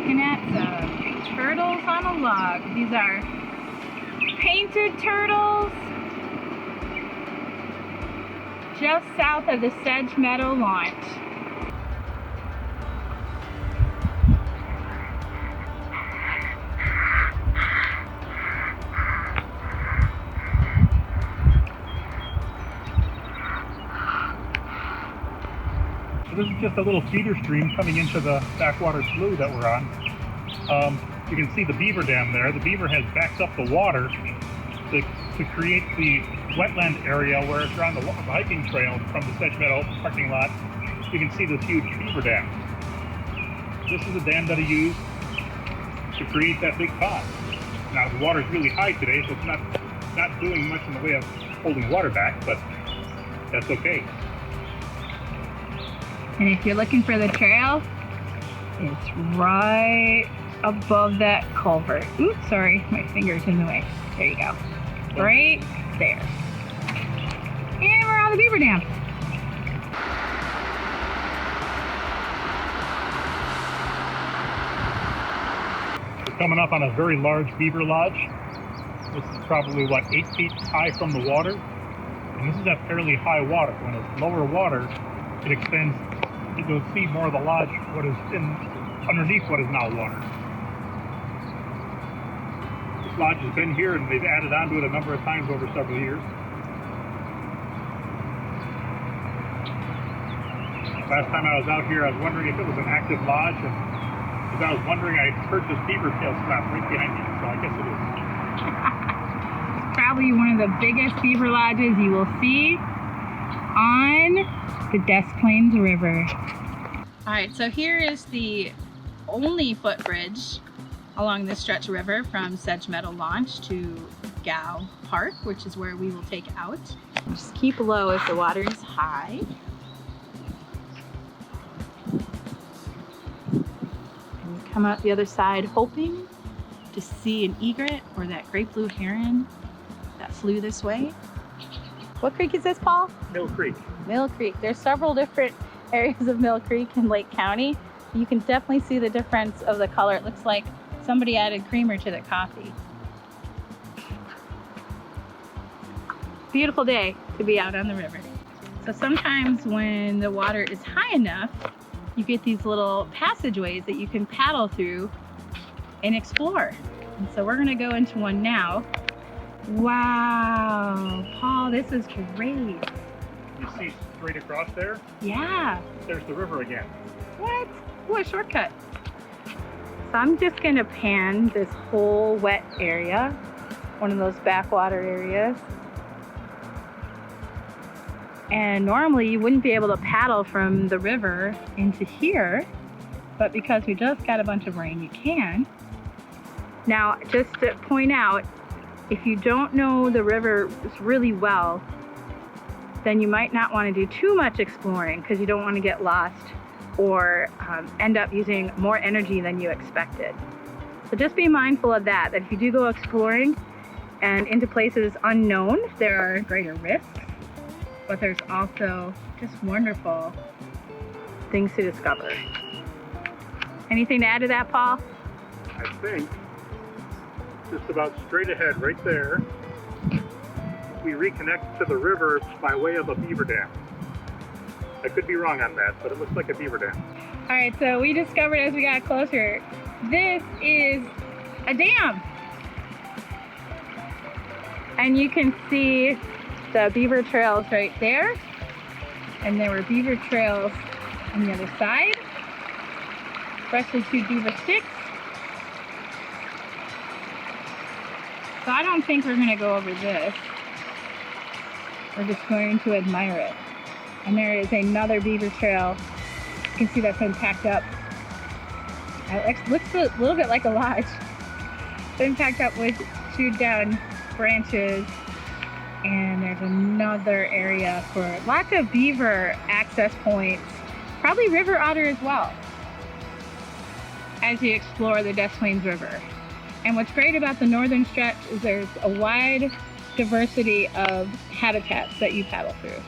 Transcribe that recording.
looking at some turtles on a log. These are painted turtles just south of the Sedge Meadow Launch. This is just a little feeder stream coming into the backwater slough that we're on. You can see the beaver dam there. The beaver has backed up the water to create the wetland area where if you're on the hiking trail from the Sedge Meadow parking lot, you can see this huge beaver dam. This is a dam that he used to create that big pond. Now the water's really high today, so it's not doing much in the way of holding water back, but that's okay. And if you're looking for the trail, it's right above that culvert. Oops, sorry, my finger's in the way. There you go. Right there. And we're on the beaver dam. We're coming up on a very large beaver lodge. This is probably, 8 feet high from the water. And this is at fairly high water. When it's lower water, it extends. You'll see more of the lodge, what is underneath what is now water. This lodge has been here and they've added onto it a number of times over several years. Last time I was out here, I was wondering if it was an active lodge, and as I was wondering, I heard this beaver tail slap right behind me, so I guess it is. It's probably one of the biggest beaver lodges you will see on the Des Plaines River. Alright, so here is the only footbridge along this stretch of river from Sedge Meadow Launch to Gowe Park, which is where we will take out. Just keep low if the water is high. And you come out the other side hoping to see an egret or that great blue heron that flew this way. What creek is this, Paul? Mill Creek. Mill Creek. There's several different areas of Mill Creek in Lake County. You can definitely see the difference of the color. It looks like somebody added creamer to the coffee. Beautiful day to be out on the river. So sometimes when the water is high enough, you get these little passageways that you can paddle through and explore. And so we're gonna go into one now. Wow, Paul, this is great. You see straight across there? Yeah. There's the river again. What? What a shortcut. So I'm just gonna pan this whole wet area, one of those backwater areas. And normally you wouldn't be able to paddle from the river into here, but because we just got a bunch of rain, you can. Now, just to point out, if you don't know the river really well, then you might not want to do too much exploring because you don't want to get lost or end up using more energy than you expected. So just be mindful of that if you do go exploring and into places unknown, there are greater risks, but there's also just wonderful things to discover. Anything to add to that, Paul? I think just about straight ahead right there, we reconnect to the river by way of a beaver dam. I could be wrong on that, but it looks like a beaver dam. All right, so we discovered as we got closer, this is a dam. And you can see the beaver trails right there. And there were beaver trails on the other side. Especially 2 beaver sticks. So I don't think we're gonna go over this. We're just going to admire it. And there is another beaver trail. You can see that's been packed up. It looks a little bit like a lodge. It's been packed up with chewed down branches. And there's another area for lots of beaver access points. Probably river otter as well, as you explore the Des Plaines River. And what's great about the northern stretch is there's a wide diversity of habitats that you paddle through.